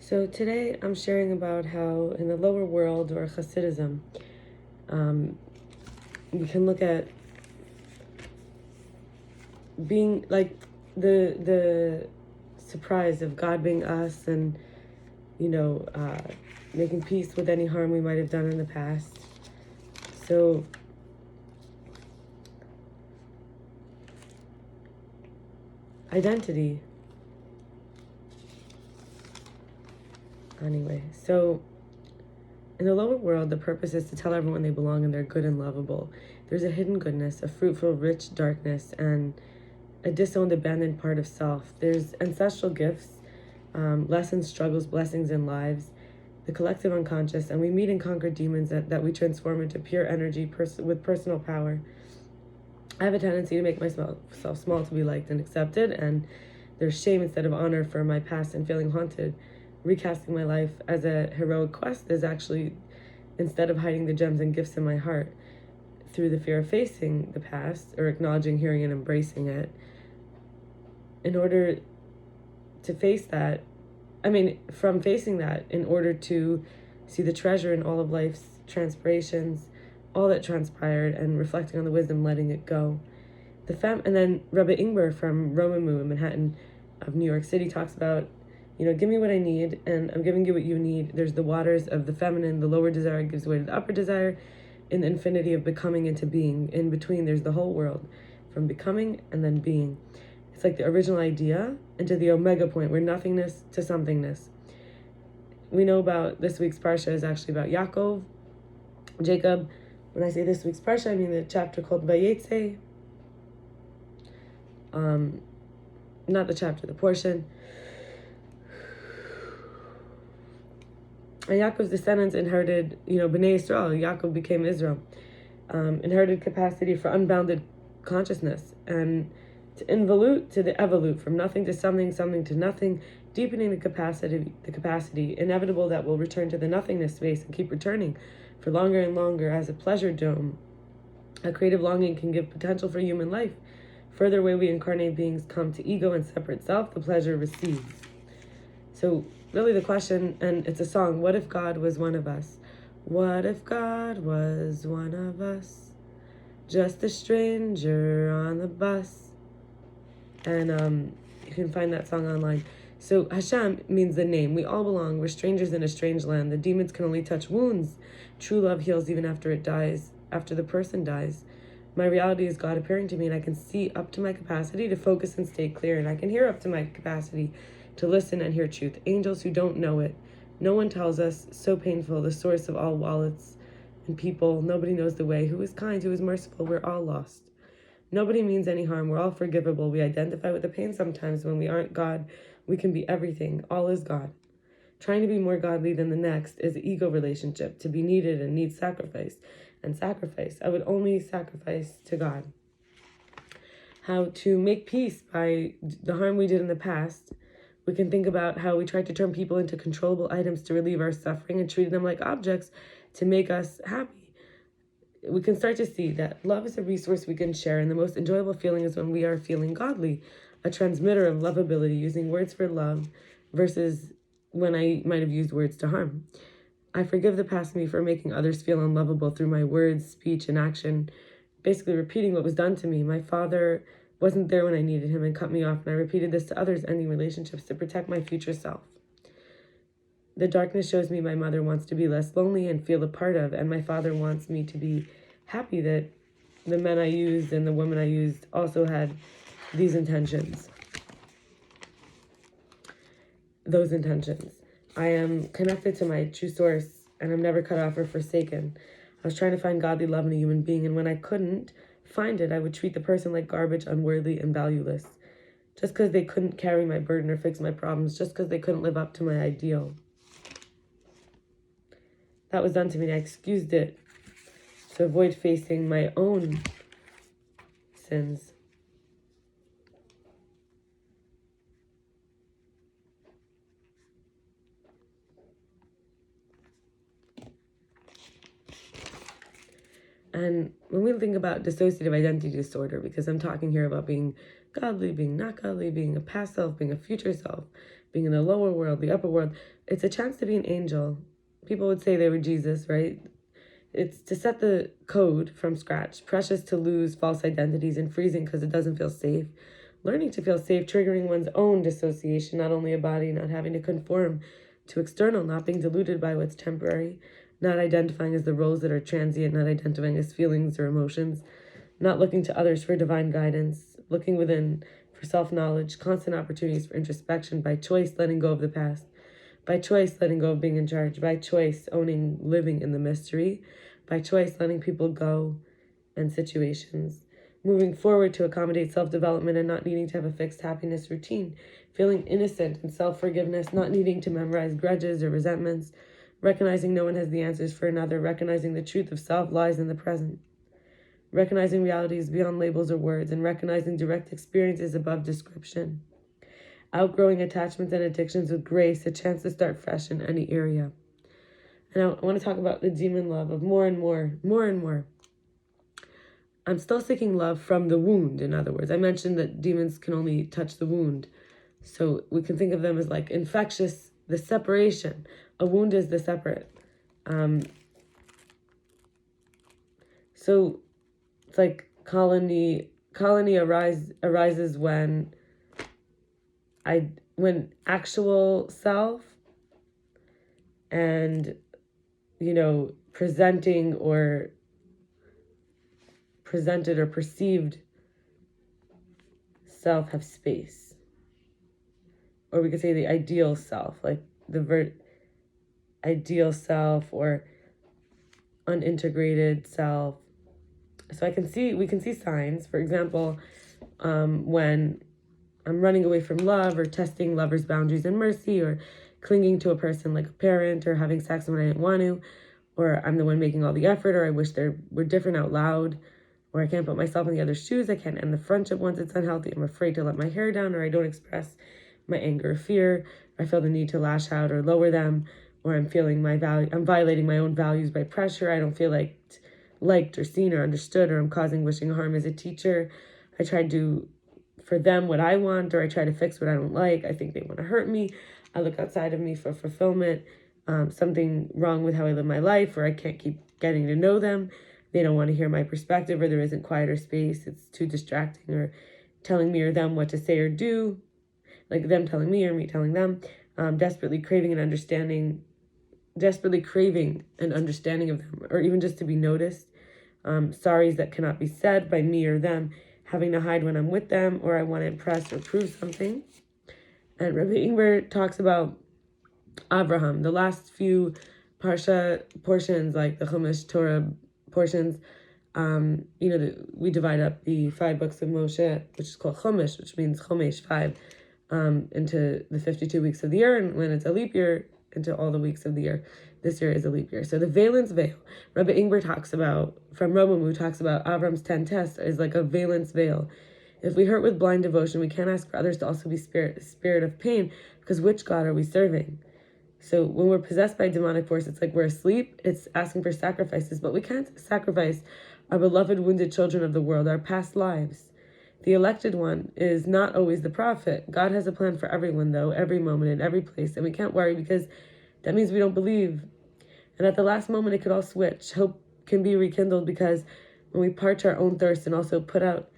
So today I'm sharing about how in the lower world or Hasidism, we can look at being like the surprise of God being us, and making peace with any harm we might have done in the past. So identity. Anyway, so in the lower world, the purpose is to tell everyone they belong and they're good and lovable. There's a hidden goodness, a fruitful, rich darkness, and a disowned, abandoned part of self. There's ancestral gifts, lessons, struggles, blessings, and lives, the collective unconscious, and we meet and conquer demons that we transform into pure energy with personal power. I have a tendency to make myself small to be liked and accepted, and there's shame instead of honor for my past and feeling haunted. Recasting my life as a heroic quest is actually, instead of hiding the gems and gifts in my heart, through the fear of facing the past or acknowledging, hearing, and embracing it. In order to face that, from facing that, in order to see the treasure in all of life's transpirations, all that transpired, and reflecting on the wisdom, letting it go. And then Rabbi Ingber from Romemu in Manhattan of New York City talks about, give me what I need, and I'm giving you what you need. There's the waters of the feminine, the lower desire gives way to the upper desire, in the infinity of becoming into being. In between, there's the whole world, from becoming and then being. It's like the original idea into the omega point, where nothingness to somethingness. We know about this week's Parsha is actually about Jacob. When I say this week's Parsha, I mean the chapter called Vayetze. Not the chapter, the portion. And Yaakov's descendants inherited, Bnei Israel. Yaakov became Israel. Inherited capacity for unbounded consciousness, and to involute to the evolute, from nothing to something, something to nothing, deepening the capacity, inevitable that will return to the nothingness space and keep returning for longer and longer as a pleasure dome. A creative longing can give potential for human life. Further away we incarnate beings come to ego and separate self, the pleasure recedes. So really the question, and it's a song, what if God was one of us? What if God was one of us? Just a stranger on the bus. And you can find that song online. So Hashem means the name. We all belong. We're strangers in a strange land. The demons can only touch wounds. True love heals even after it dies, after the person dies. My reality is God appearing to me, and I can see up to my capacity to focus and stay clear, and I can hear up to my capacity to listen and hear truth. Angels who don't know it. No one tells us, so painful, the source of all wallets and people. Nobody knows the way. Who is kind, who is merciful? We're all lost. Nobody means any harm. We're all forgivable. We identify with the pain sometimes. When we aren't God, we can be everything. All is God. Trying to be more godly than the next is an ego relationship. To be needed and need sacrifice. And sacrifice, I would only sacrifice to God. How to make peace by the harm we did in the past. We can think about how we tried to turn people into controllable items to relieve our suffering and treated them like objects to make us happy. We can start to see that love is a resource we can share, and the most enjoyable feeling is when we are feeling godly, a transmitter of lovability, using words for love versus when I might have used words to harm. I forgive the past me for making others feel unlovable through my words, speech, and action, basically repeating what was done to me. My father wasn't there when I needed him and cut me off, and I repeated this to others, ending relationships to protect my future self. The darkness shows me my mother wants to be less lonely and feel a part of, and my father wants me to be happy that the men I used and the women I used also had these intentions. Those intentions. I am connected to my true source, and I'm never cut off or forsaken. I was trying to find godly love in a human being, and when I couldn't find it, I would treat the person like garbage, unworthy, and valueless. Just because they couldn't carry my burden or fix my problems, just because they couldn't live up to my ideal. That was done to me. I excused it to avoid facing my own sins. And when we think about dissociative identity disorder, because I'm talking here about being godly, being not godly, being a past self, being a future self, being in the lower world, the upper world. It's a chance to be an angel. People would say they were Jesus, right? It's to set the code from scratch. Precious to lose false identities and freezing because it doesn't feel safe. Learning to feel safe, triggering one's own dissociation, not only a body, not having to conform to external, not being deluded by what's temporary, not identifying as the roles that are transient, not identifying as feelings or emotions, not looking to others for divine guidance, looking within for self-knowledge, constant opportunities for introspection, by choice letting go of the past, by choice letting go of being in charge, by choice owning living in the mystery, by choice letting people go and situations, moving forward to accommodate self-development and not needing to have a fixed happiness routine, feeling innocent and self-forgiveness, not needing to memorize grudges or resentments, recognizing no one has the answers for another, recognizing the truth of self lies in the present, recognizing realities beyond labels or words, and recognizing direct experiences above description, outgrowing attachments and addictions with grace, a chance to start fresh in any area. And I want to talk about the demon love of more and more. I'm still seeking love from the wound, in other words. I mentioned that demons can only touch the wound. So we can think of them as like infectious, the separation. A wound is the separate. So it's like colony arises when actual self and, presented or perceived self have space. Or we could say the ideal self, like the ideal self or unintegrated self. So we can see signs, for example, when I'm running away from love or testing lovers' boundaries and mercy, or clinging to a person like a parent, or having sex when I didn't want to, or I'm the one making all the effort, or I wish we're different out loud, or I can't put myself in the other's shoes, I can't end the friendship once it's unhealthy, I'm afraid to let my hair down, or I don't express my anger or fear, I feel the need to lash out or lower them, or I'm violating my own values by pressure, I don't feel liked or seen or understood, or I'm causing wishing harm as a teacher, I try to do for them what I want, or I try to fix what I don't like, I think they want to hurt me, I look outside of me for fulfillment, something wrong with how I live my life, or I can't keep getting to know them, they don't want to hear my perspective, or there isn't quieter space, it's too distracting, or telling me or them what to say or do, like them telling me or me telling them, desperately craving an understanding of them, or even just to be noticed, sorries that cannot be said by me or them, having to hide when I'm with them, or I want to impress or prove something. And Rabbi Ingber talks about Abraham, the last few Parsha portions, like the Chumash Torah portions, we divide up the 5 books of Moshe, which is called Chumash, which means Chumash, 5, into the 52 weeks of the year, and when it's a leap year, into all the weeks of the year. This year is a leap year. So the valence veil, Rabbi Ingber from Romemu talks about Avram's 10 tests is like a valence veil. If we hurt with blind devotion, we can't ask for others to also be spirit of pain, because which God are we serving? So when we're possessed by demonic force, it's like we're asleep, it's asking for sacrifices, but we can't sacrifice our beloved wounded children of the world, our past lives. The elected one is not always the prophet. God has a plan for everyone, though, every moment in every place, and we can't worry because that means we don't believe. And at the last moment, it could all switch. Hope can be rekindled because when we parch our own thirst and also put out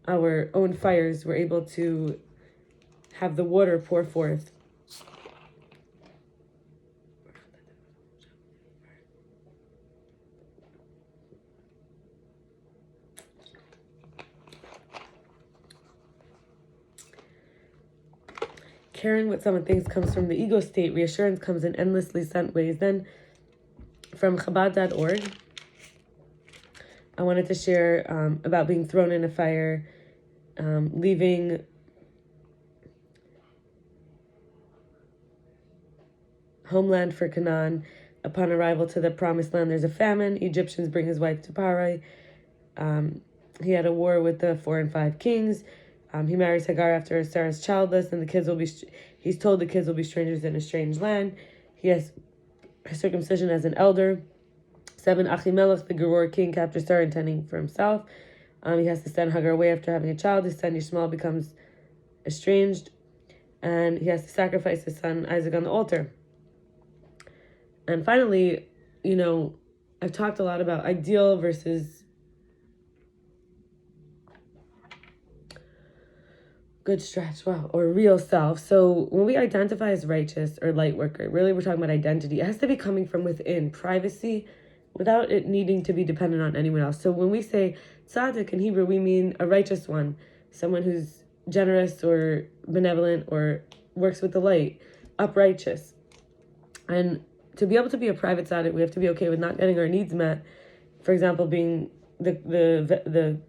our own fires, we're able to have the water pour forth. Caring what someone thinks comes from the ego state. Reassurance comes in endlessly sent ways. Then from Chabad.org, I wanted to share about being thrown in a fire, leaving homeland for Canaan. Upon arrival to the promised land, there's a famine. Egyptians bring his wife to Parai. He had a war with the 4 and 5 kings. He marries Hagar after Sarah's childless, and he's told the kids will be strangers in a strange land. He has circumcision as an elder. 7, Achimelech, the Geror king, captures Sarah intending for himself. He has to send Hagar away after having a child. His son Yishmael becomes estranged. and he has to sacrifice his son Isaac on the altar. And finally, I've talked a lot about ideal versus good stretch, wow, or real self. So when we identify as righteous or light worker, really we're talking about identity. It has to be coming from within, privacy, without it needing to be dependent on anyone else. So when we say tzaddik in Hebrew, we mean a righteous one, someone who's generous or benevolent or works with the light, uprighteous. And to be able to be a private tzaddik, we have to be okay with not getting our needs met. For example, being that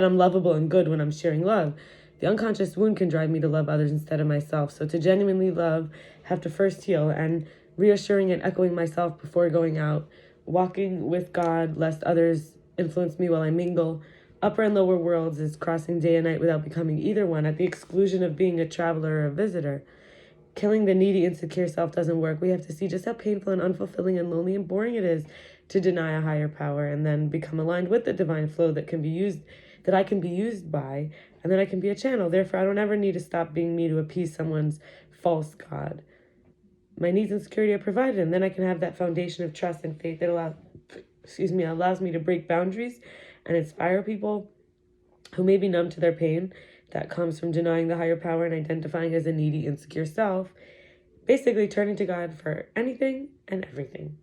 I'm lovable and good when I'm sharing love. The unconscious wound can drive me to love others instead of myself. So to genuinely love, have to first heal, and reassuring and echoing myself before going out, walking with God lest others influence me while I mingle. Upper and lower worlds is crossing day and night without becoming either one, at the exclusion of being a traveler or a visitor. Killing the needy, insecure self doesn't work. We have to see just how painful and unfulfilling and lonely and boring it is to deny a higher power and then become aligned with the divine flow that can be used, that I can be used by, and then I can be a channel. Therefore, I don't ever need to stop being me to appease someone's false god. My needs and security are provided, and then I can have that foundation of trust and faith that allows me to break boundaries and inspire people who may be numb to their pain that comes from denying the higher power and identifying as a needy, insecure self, basically turning to God for anything and everything.